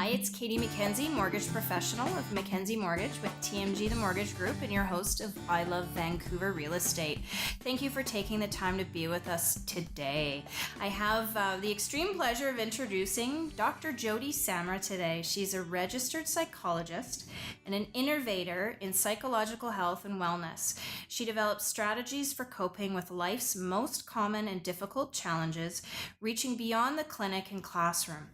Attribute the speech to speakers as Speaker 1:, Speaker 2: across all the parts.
Speaker 1: Hi, it's Katy Mackenzie, mortgage professional of Mackenzie Mortgage with TMG The Mortgage Group and your host of I Love Vancouver Real Estate. Thank you for taking the time to be with us today. I have the extreme pleasure of introducing Dr. Joti Samra today. She's a registered psychologist and an innovator in psychological health and wellness. She develops strategies for coping with life's most common and difficult challenges, reaching beyond the clinic and classroom.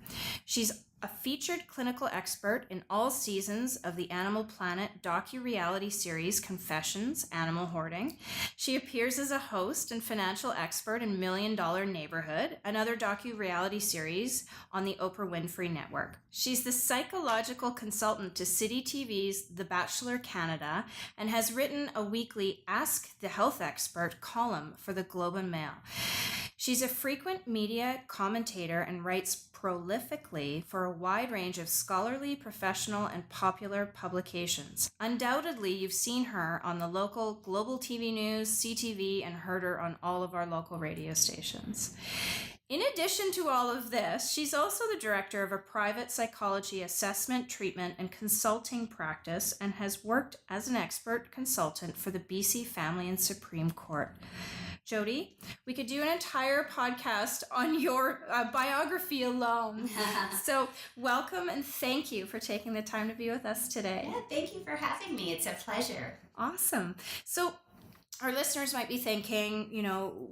Speaker 1: She's a featured clinical expert in all seasons of the Animal Planet docu-reality series Confessions, Animal Hoarding. She appears as a host and financial expert in Million Dollar Neighbourhood, another docu-reality series on the Oprah Winfrey Network. She's the psychological consultant to CityTV's The Bachelor Canada and has written a weekly Ask the Health Expert column for the Globe and Mail. She's a frequent media commentator and writes prolifically for a wide range of scholarly, professional, and popular publications. Undoubtedly, you've seen her on the local global TV news, CTV, and heard her on all of our local radio stations. In addition to all of this, she's also the director of a private psychology assessment, treatment, and consulting practice and has worked as an expert consultant for the BC Family and Supreme Court. Joti, we could do an entire podcast on your biography alone. So welcome and thank you for taking the time to be with us today.
Speaker 2: Yeah, thank you for having me. It's a pleasure.
Speaker 1: Awesome. So our listeners might be thinking,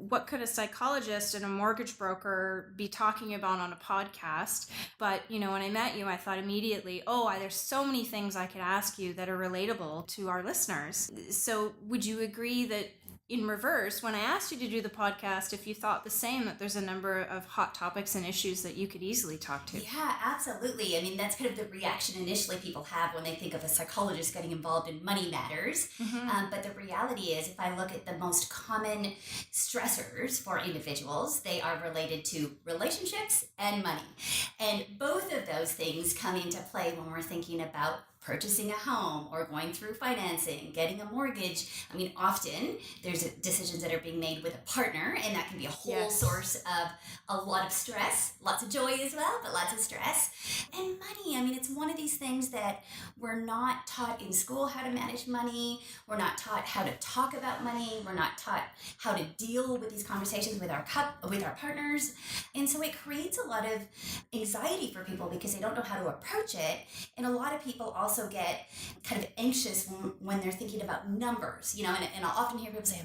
Speaker 1: what could a psychologist and a mortgage broker be talking about on a podcast? But, when I met you, I thought immediately, there's so many things I could ask you that are relatable to our listeners. So would you agree that in reverse, when I asked you to do the podcast, if you thought the same, that there's a number of hot topics and issues that you could easily talk to?
Speaker 2: Yeah, absolutely. I mean, that's kind of the reaction initially people have when they think of a psychologist getting involved in money matters. Mm-hmm. But the reality is, if I look at the most common stressors for individuals, they are related to relationships and money. And both of those things come into play when we're thinking about purchasing a home or going through financing, getting a mortgage. I mean, often there's decisions that are being made with a partner, and that can be a whole source of a lot of stress, lots of joy as well, but lots of stress. And money, I mean, it's one of these things that we're not taught in school how to manage money. We're not taught how to talk about money. We're not taught how to deal with these conversations with our partners. And so it creates a lot of anxiety for people because they don't know how to approach it. And a lot of people also get kind of anxious when they're thinking about numbers, and I'll often hear people say,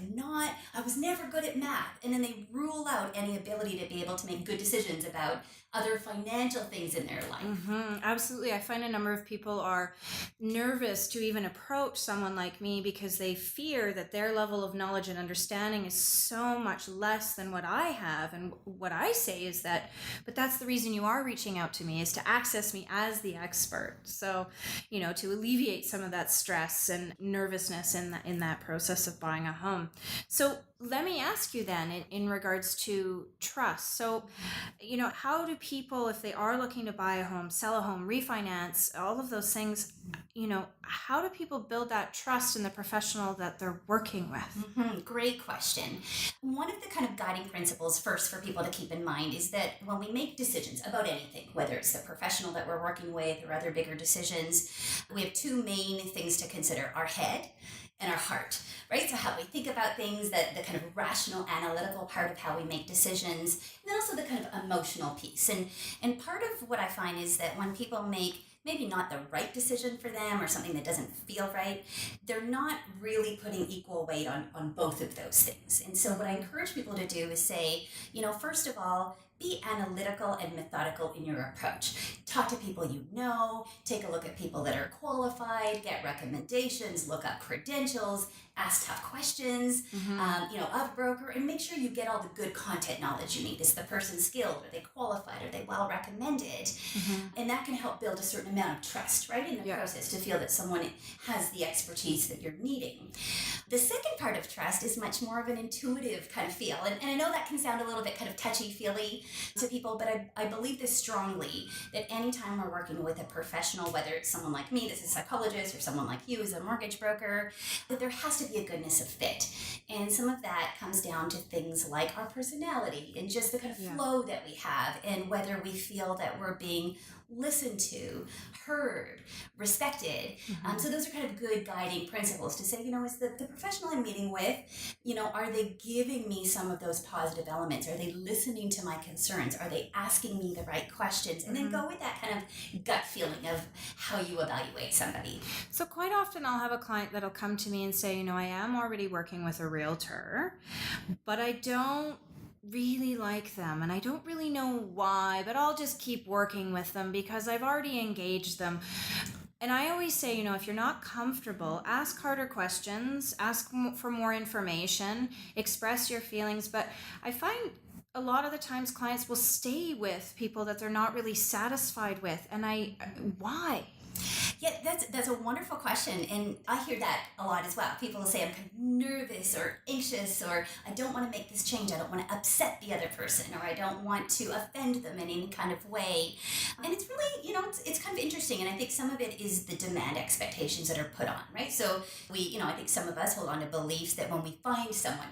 Speaker 2: I was never good at math. And then they rule out any ability to be able to make good decisions about other financial things in their life.
Speaker 1: Mm-hmm. Absolutely. I find a number of people are nervous to even approach someone like me because they fear that their level of knowledge and understanding is so much less than what I have. And what I say is but that's the reason you are reaching out to me, is to access me as the expert. So, to alleviate some of that stress and nervousness in that process of buying a home. So let me ask you then in regards to trust. So, how do people, if they are looking to buy a home, sell a home, refinance, all of those things, how do people build that trust in the professional that they're working with?
Speaker 2: Mm-hmm. Great question. One of the kind of guiding principles first for people to keep in mind is that when we make decisions about anything, whether it's the professional that we're working with or other bigger decisions, we have two main things to consider: our head and our heart, right? So how we think about things, that the kind of rational, analytical part of how we make decisions, and then also the kind of emotional piece. And part of what I find is that when people make maybe not the right decision for them or something that doesn't feel right, they're not really putting equal weight on both of those things. And so what I encourage people to do is say, first of all, be analytical and methodical in your approach. Talk to people take a look at people that are qualified, get recommendations, look up credentials, ask tough questions, of a broker, and make sure you get all the good content knowledge you need. Is the person skilled? Are they qualified? Are they well recommended? Mm-hmm. And that can help build a certain amount of trust, right, in the process to feel that someone has the expertise that you're needing. The second part of trust is much more of an intuitive kind of feel. And I know that can sound a little bit kind of touchy-feely to people, but I believe this strongly, that anytime we're working with a professional, whether it's someone like me that's a psychologist or someone like you as a mortgage broker, that there has to be a goodness of fit. And some of that comes down to things like our personality and just the kind of flow that we have, and whether we feel that we're being listened to, heard, respected. So those are kind of good guiding principles to say, is the professional I'm meeting with, are they giving me some of those positive elements? Are they listening to my concerns? Are they asking me the right questions? And then go with that kind of gut feeling of how you evaluate somebody.
Speaker 1: So quite often I'll have a client that'll come to me and say, I am already working with a realtor, but I don't really like them and I don't really know why, but I'll just keep working with them because I've already engaged them. And I always say, if you're not comfortable, ask harder questions, ask for more information, express your feelings. But I find a lot of the times clients will stay with people that they're not really satisfied with. And why?
Speaker 2: Yeah, that's a wonderful question, and I hear that a lot as well. People will say, I'm kind of nervous or anxious, or I don't want to make this change. I don't want to upset the other person, or I don't want to offend them in any kind of way. And it's really, it's kind of interesting, and I think some of it is the demand expectations that are put on, right? So I think some of us hold on to beliefs that when we find someone,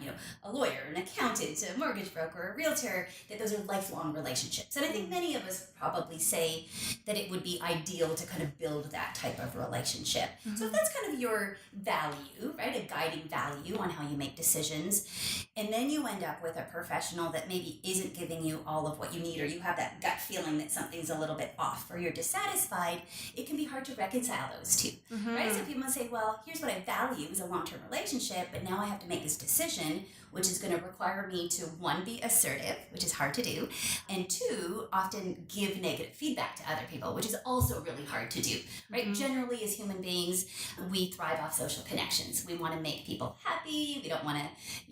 Speaker 2: a lawyer, an accountant, a mortgage broker, a realtor, that those are lifelong relationships. And I think many of us probably say that it would be ideal to kind of build that type of relationship. So if that's kind of your value, right, a guiding value on how you make decisions, and then you end up with a professional that maybe isn't giving you all of what you need, or you have that gut feeling that something's a little bit off, or you're dissatisfied, it can be hard to reconcile those two, right? So people say, well, here's what I value is a long-term relationship, but now I have to make this decision, which is going to require me to, one, be assertive, which is hard to do, and two, often give negative feedback to other people, which is also really hard to do, right? Generally, as human beings, we thrive off social connections. We want to make people happy. We don't want to,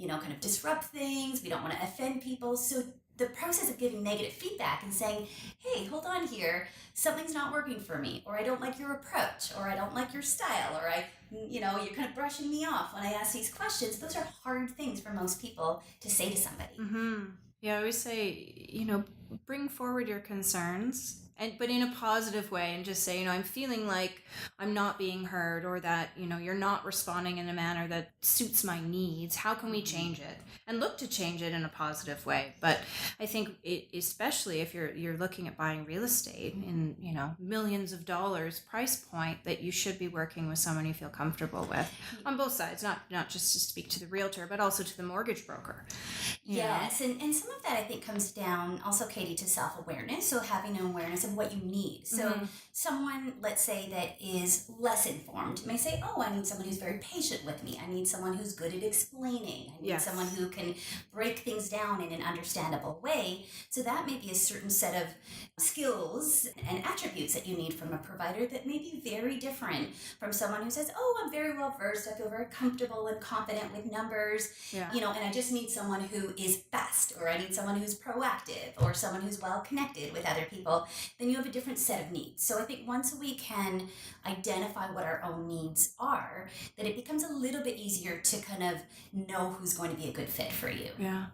Speaker 2: kind of disrupt things. We don't want to offend people. So the process of giving negative feedback and saying, hey, hold on here, something's not working for me, or I don't like your approach, or I don't like your style, or you're kind of brushing me off when I ask these questions. Those are hard things for most people to say to somebody.
Speaker 1: Yeah, I always say, bring forward your concerns, but in a positive way, and just say, I'm feeling like I'm not being heard, or that, you're not responding in a manner that suits my needs. How can we change it? And look to change it in a positive way. But I think especially if you're looking at buying real estate in, millions of dollars price point, that you should be working with someone you feel comfortable with on both sides, not just to speak to the realtor, but also to the mortgage broker.
Speaker 2: Yes, and some of that I think comes down also, Katie, to self-awareness. So having an awareness of what you need. So someone, let's say, that is less informed may say, oh, I need someone who's very patient with me. I need someone who's good at explaining. I need someone who can break things down in an understandable way. So that may be a certain set of skills and attributes that you need from a provider that may be very different from someone who says, oh, I'm very well versed. I feel very comfortable and confident with numbers, and I just need someone who is fast, or I need someone who's proactive, or someone who's well connected with other people. Then you have a different set of needs. So I think once we can identify what our own needs are, that it becomes a little bit easier to kind of know who's going to be a good fit for you.
Speaker 1: Yeah.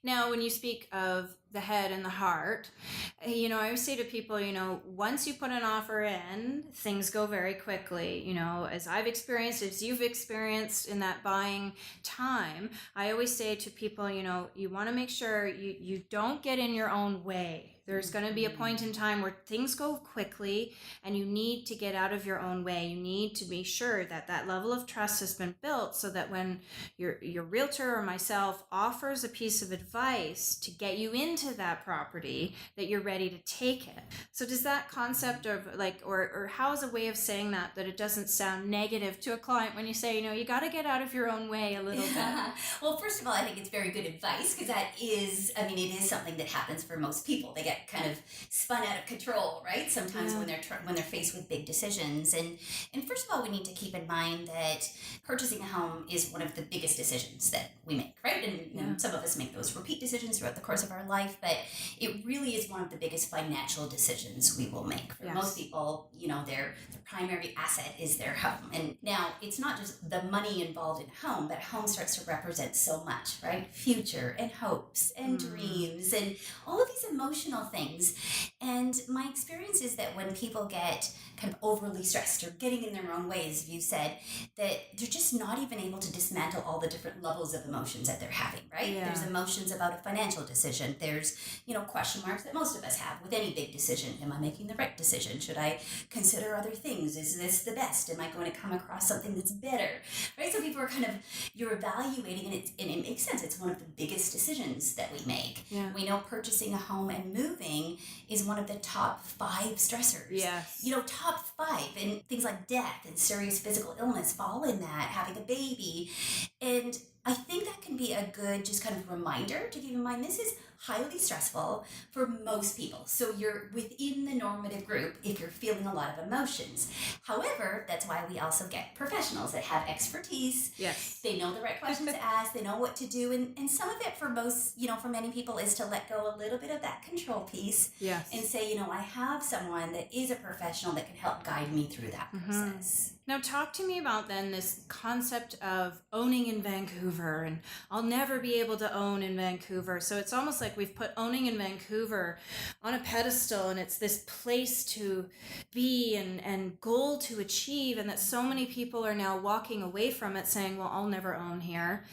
Speaker 1: Now, when you speak of the head and the heart, I always say to people, once you put an offer in, things go very quickly. As I've experienced, as you've experienced in that buying time, I always say to people, you want to make sure you don't get in your own way. There's going to be a point in time where things go quickly and you need to get out of your own way. You need to be sure that that level of trust has been built, so that when your realtor or myself offers a piece of advice to get you into that property, that you're ready to take it. So does that concept of or how's a way of saying that it doesn't sound negative to a client when you say, you got to get out of your own way a little bit?
Speaker 2: Well, first of all, I think it's very good advice, because it is something that happens for most people. They get get kind of spun out of control, right? Sometimes when they're faced with big decisions. And first of all, we need to keep in mind that purchasing a home is one of the biggest decisions that we make, right? And some of us make those repeat decisions throughout the course of our life, but it really is one of the biggest financial decisions we will make. For most people, their primary asset is their home. And now it's not just the money involved in a home, but a home starts to represent so much, right? Future and hopes and dreams and all of these emotional things. And my experience is that when people get kind of overly stressed or getting in their own ways, you said, that they're just not even able to dismantle all the different levels of emotions that they're having, right? Yeah. There's emotions about a financial decision. There's, question marks that most of us have with any big decision. Am I making the right decision? Should I consider other things? Is this the best? Am I going to come across something that's better? Right? So people are you're evaluating, and it makes sense. It's one of the biggest decisions that we make. Yeah. We know purchasing a home and moving is one of the top 5 stressors. Yes. Top 5, and things like death and serious physical illness fall in that, having a baby. And I think that can be a good just kind of reminder to keep in mind this is highly stressful for most people. So you're within the normative group if you're feeling a lot of emotions. However, that's why we also get professionals that have expertise. Yes. They know the right questions to ask. They know what to do. And some of it for most, for many people is to let go a little bit of that control piece. Yes. And say, I have someone that is a professional that can help guide me through that process.
Speaker 1: Now talk to me about then this concept of owning in Vancouver, and I'll never be able to own in Vancouver. So it's almost like we've put owning in Vancouver on a pedestal, and it's this place to be and goal to achieve, and that so many people are now walking away from it saying, well, I'll never own here,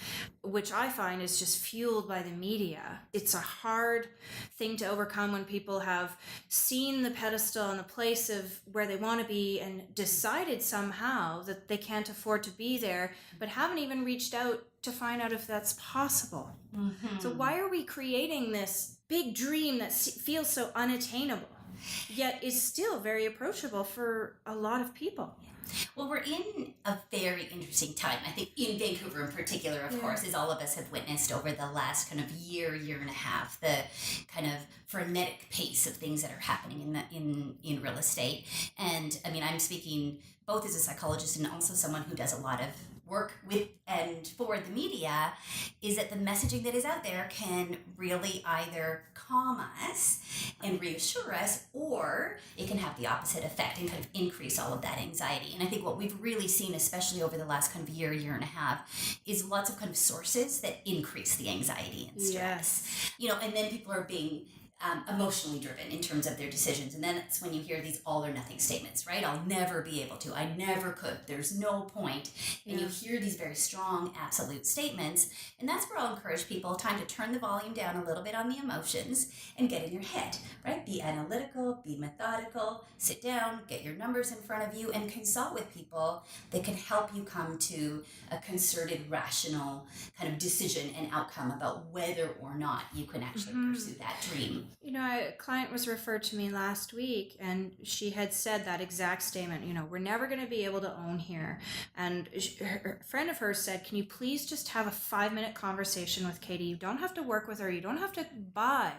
Speaker 1: which I find is just fueled by the media. It's a hard thing to overcome when people have seen the pedestal and the place of where they want to be and decided somehow that they can't afford to be there, but haven't even reached out to find out if that's possible. Mm-hmm. So why are we creating this big dream that feels so unattainable, yet is still very approachable for a lot of people?
Speaker 2: Well, we're in a very interesting time. I think in Vancouver in particular, of course, as all of us have witnessed over the last kind of year and a half, the kind of frenetic pace of things that are happening in real estate. And I mean, I'm speaking both as a psychologist and also someone who does a lot of work with and for the media, is that the messaging that is out there can really either calm us and reassure us, or it can have the opposite effect and kind of increase all of that anxiety. And I think what we've really seen, especially over the last kind of year and a half, is lots of kind of sources that increase the anxiety and stress. Yes. And then people are being emotionally driven in terms of their decisions. And then it's when you hear these all or nothing statements, right? I'll never be able to. I never could. There's no point. And you hear these very strong, absolute statements. And that's where I'll encourage people, time to turn the volume down a little bit on the emotions and get in your head, right? Be analytical, be methodical, sit down, get your numbers in front of you, and consult with people that can help you come to a concerted, rational kind of decision and outcome about whether or not you can actually pursue that dream.
Speaker 1: A client was referred to me last week, and she had said that exact statement, we're never going to be able to own here. And a friend of hers said, can you please just have a 5-minute conversation with Katy? You don't have to work with her. You don't have to buy,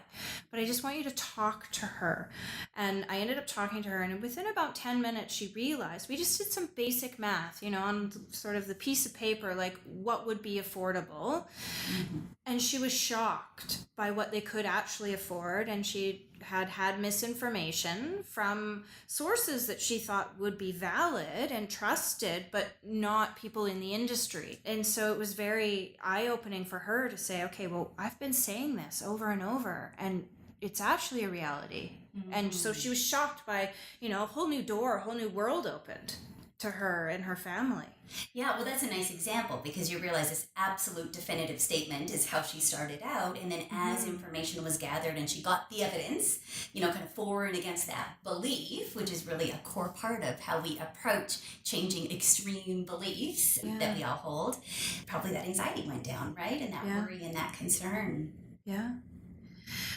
Speaker 1: but I just want you to talk to her. And I ended up talking to her, and within about 10 minutes, she realized we just did some basic math, on sort of the piece of paper, like what would be affordable. Mm-hmm. And she was shocked by what they could actually afford. And she had misinformation from sources that she thought would be valid and trusted, but not people in the industry. And so it was very eye-opening for her to say, okay, well, I've been saying this over and over, and it's actually a reality. Mm-hmm. And so she was shocked by, a whole new door, a whole new world opened to her and her family.
Speaker 2: Yeah, well, that's a nice example, because you realize this absolute definitive statement is how she started out. And then as information was gathered and she got the evidence, kind of for and against that belief, which is really a core part of how we approach changing extreme beliefs that we all hold, probably that anxiety went down, right? And that worry and that concern.
Speaker 1: Yeah.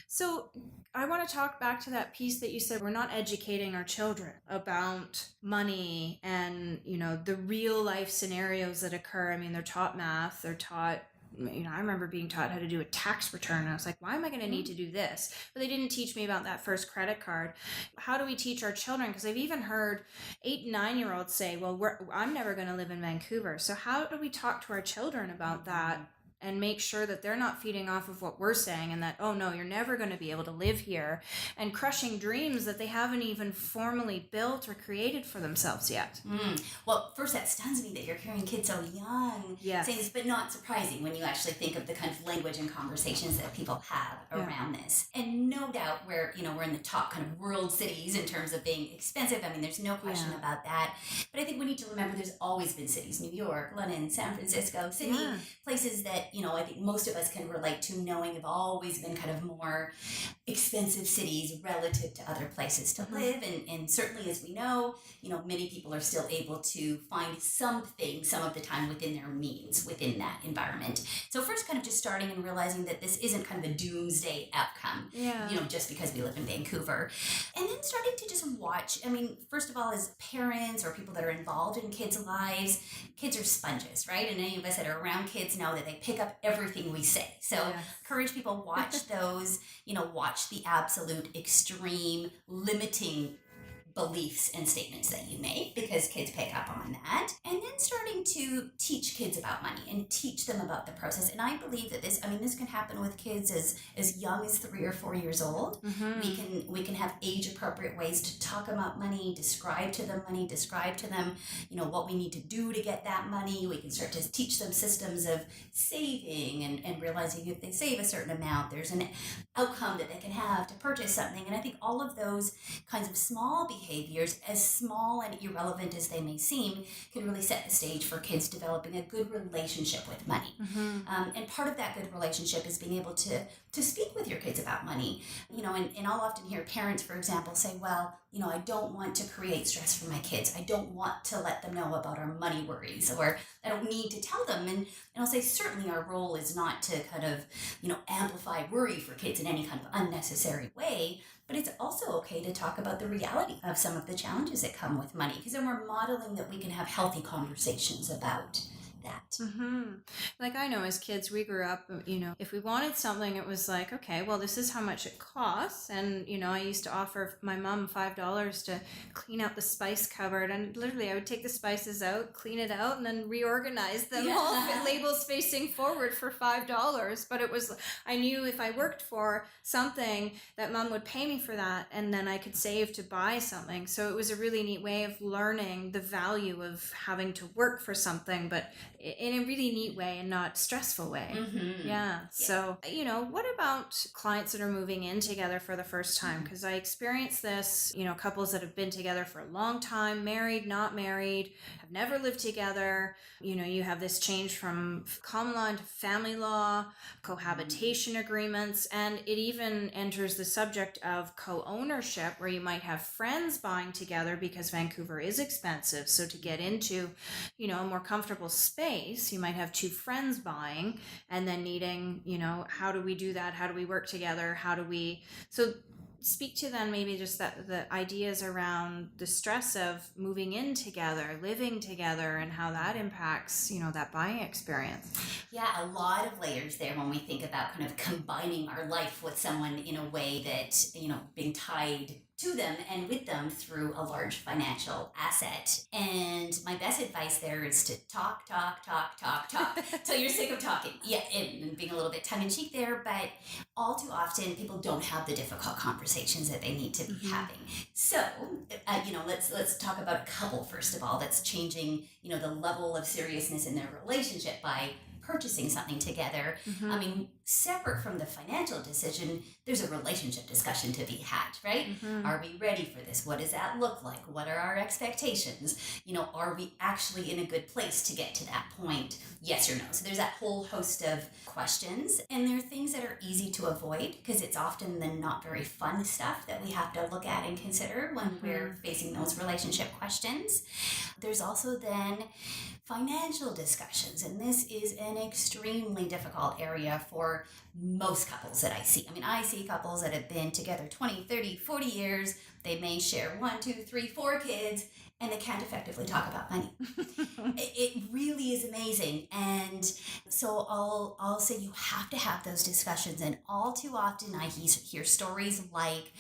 Speaker 1: So I want to talk back to that piece that you said, we're not educating our children about money and, the real life scenarios that occur. I mean, they're taught math, they're taught I remember being taught how to do a tax return. And I was like, why am I going to need to do this? But they didn't teach me about that first credit card. How do we teach our children? Because I've even heard 8 and 9-year-olds say, well, I'm never going to live in Vancouver. So how do we talk to our children about that? And make sure that they're not feeding off of what we're saying, and that, oh no, you're never going to be able to live here, and crushing dreams that they haven't even formally built or created for themselves yet.
Speaker 2: Well, first, that stuns me that you're hearing kids so young saying this, but not surprising when you actually think of the kind of language and conversations that people have around this. And no doubt we're in the top kind of world cities in terms of being expensive. I mean, there's no question about that. But I think we need to remember there's always been cities, New York, London, San Francisco, Sydney, places that I think most of us can relate to, knowing have always been kind of more expensive cities relative to other places to live. And certainly, as we know, many people are still able to find something some of the time within their means within that environment. So first, kind of just starting and realizing that this isn't kind of a doomsday outcome, just because we live in Vancouver. And then starting to just watch, I mean, first of all, as parents or people that are involved in kids' lives, kids are sponges, right? And any of us that are around kids know that they pick up everything we say. So encourage people, watch those, watch the absolute extreme limiting beliefs and statements that you make, because kids pick up on that. And then starting to teach kids about money and teach them about the process. And I believe that this can happen with kids as young as 3 or 4 years old. We can have age appropriate ways to talk about money, describe to them what we need to do to get that money. We can start to teach them systems of saving and realizing if they save a certain amount, there's an outcome that they can have to purchase something. And I think all of those kinds of small behaviors, as small and irrelevant as they may seem, can really set the stage for kids developing a good relationship with money. And part of that good relationship is being able to speak with your kids about money. And I'll often hear parents, for example, say, well, I don't want to create stress for my kids. I don't want to let them know about our money worries, or I don't need to tell them. And I'll say, certainly our role is not to kind of, amplify worry for kids in any kind of unnecessary way. But it's also okay to talk about the reality of some of the challenges that come with money, because then we're modeling that we can have healthy conversations about that.
Speaker 1: Like, I know as kids, we grew up, if we wanted something, it was like, okay, well, this is how much it costs. And, I used to offer my mom $5 to clean out the spice cupboard. And literally, I would take the spices out, clean it out, and then reorganize them all, labels facing forward for $5. But I knew if I worked for something, that mom would pay me for that, and then I could save to buy something. So it was a really neat way of learning the value of having to work for something, but in a really neat way and not stressful way. So, what about clients that are moving in together for the first time? Because I experienced this, couples that have been together for a long time, married, not married, have never lived together. You have this change from common law into family law, cohabitation agreements, and it even enters the subject of co-ownership, where you might have friends buying together because Vancouver is expensive. So to get into, a more comfortable space, you might have 2 friends buying, and then needing, how do we do that? How do we work together? So speak to then maybe just the ideas around the stress of moving in together, living together, and how that impacts, that buying experience.
Speaker 2: Yeah, a lot of layers there when we think about kind of combining our life with someone in a way that, being tied to them and with them through a large financial asset. And my best advice there is to talk till you're sick of talking. Yeah, and being a little bit tongue-in-cheek there, but all too often people don't have the difficult conversations that they need to be having. So, let's talk about a couple first of all that's changing, the level of seriousness in their relationship by purchasing something together. I mean, separate from the financial decision, there's a relationship discussion to be had, right? Are we ready for this? What does that look like? What are our expectations? Are we actually in a good place to get to that point? Yes or no? So there's that whole host of questions, and there are things that are easy to avoid because it's often the not very fun stuff that we have to look at and consider when we're facing those relationship questions. There's also then financial discussions, and this is an extremely difficult area for most couples that I see. I mean, I see couples that have been together 20, 30, 40 years, They may share 1, 2, 3, 4 kids, and they can't effectively talk about money. It really is amazing. And so I'll say you have to have those discussions. And all too often I hear stories like,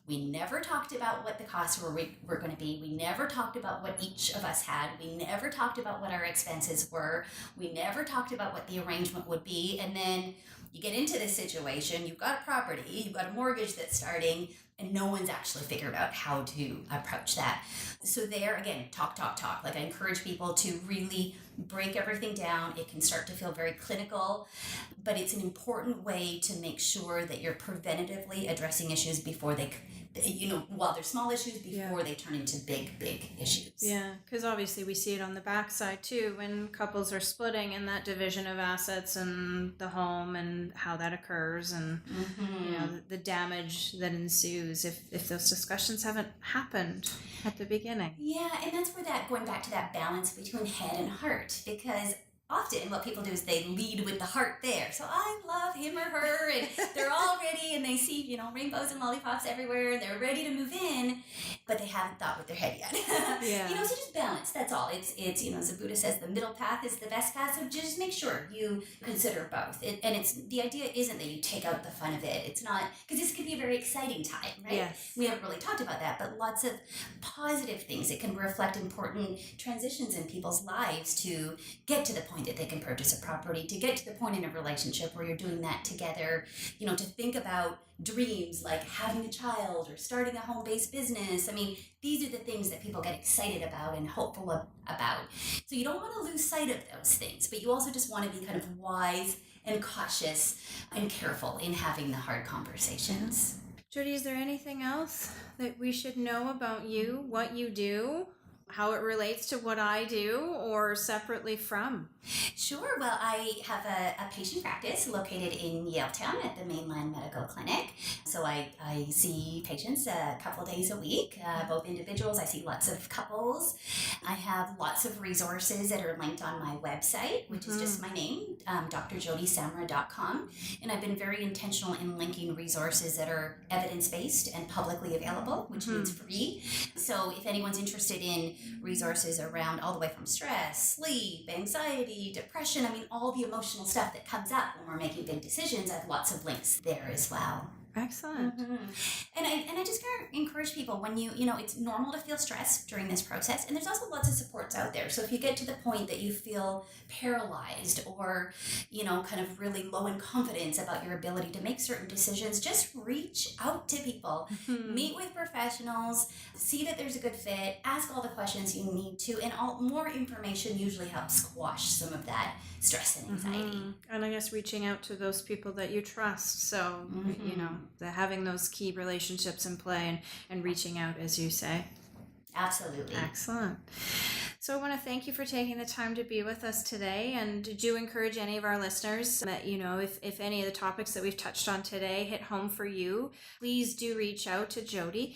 Speaker 2: we never talked about what the costs were going to be. We never talked about what each of us had. We never talked about what our expenses were. We never talked about what the arrangement would be. And then you get into this situation, you've got a property, you've got a mortgage that's starting, and no one's actually figured out how to approach that. So there, again, talk. Like, I encourage people to really break everything down. It can start to feel very clinical, but it's an important way to make sure that you're preventatively addressing issues before they, while they're small issues, before they turn into big issues.
Speaker 1: Yeah, because obviously we see it on the backside too, when couples are splitting and that division of assets and the home and how that occurs, and the damage that ensues if those discussions haven't happened at the beginning.
Speaker 2: Yeah, and that's where going back to that balance between head and heart, because often what people do is they lead with the heart there. So I love him or her, and they're all ready, and they see, rainbows and lollipops everywhere, and they're ready to move in, but they haven't thought with their head yet.
Speaker 1: Yeah.
Speaker 2: So just balance, that's all. It's as the Buddha says, the middle path is the best path, so just make sure you consider both. And the idea isn't that you take out the fun of it. It's not, because this could be a very exciting time, right?
Speaker 1: Yes.
Speaker 2: We haven't really talked about that, but lots of positive things. It can reflect important transitions in people's lives to get to the point that they can purchase a property, to get to the point in a relationship where you're doing that together, to think about dreams like having a child or starting a home-based business. I mean, these are the things that people get excited about and hopeful about. So you don't want to lose sight of those things, but you also just want to be kind of wise and cautious and careful in having the hard conversations.
Speaker 1: Joti, is there anything else that we should know about you, what you do, how it relates to what I do, or separately from?
Speaker 2: Sure. Well, I have a patient practice located in Yaletown at the Mainland Medical Clinic. So I see patients a couple days a week, both individuals. I see lots of couples. I have lots of resources that are linked on my website, which is just my name, drjotisamra.com. And I've been very intentional in linking resources that are evidence-based and publicly available, which means free. So if anyone's interested in resources around all the way from stress, sleep, anxiety, depression, all the emotional stuff that comes up when we're making big decisions, I have lots of links there as well.
Speaker 1: Excellent.
Speaker 2: And I just encourage people, when it's normal to feel stressed during this process, and there's also lots of supports out there. So if you get to the point that you feel paralyzed or, kind of really low in confidence about your ability to make certain decisions, just reach out to people, meet with professionals, see that there's a good fit, ask all the questions you need to, and more information usually helps squash some of that stress and anxiety.
Speaker 1: And I guess reaching out to those people that you trust. So, having those key relationships in play and reaching out, as you say.
Speaker 2: Absolutely.
Speaker 1: Excellent. So I want to thank you for taking the time to be with us today, and do encourage any of our listeners that, if any of the topics that we've touched on today hit home for you, please do reach out to Joti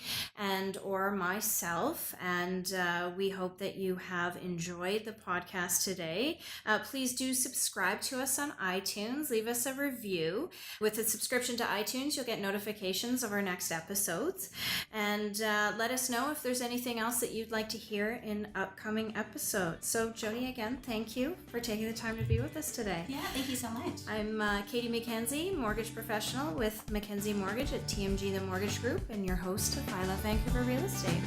Speaker 1: or myself, and we hope that you have enjoyed the podcast today. Please do subscribe to us on iTunes, leave us a review. With a subscription to iTunes, you'll get notifications of our next episodes, and let us know if there's anything else that you'd like to hear in upcoming episodes. So Joti, again, thank you for taking the time to be with us today.
Speaker 2: Yeah, thank you so much.
Speaker 1: I'm Katy Mackenzie, mortgage professional with Mackenzie Mortgage at TMG the Mortgage Group, and your host of I Love Vancouver Real Estate.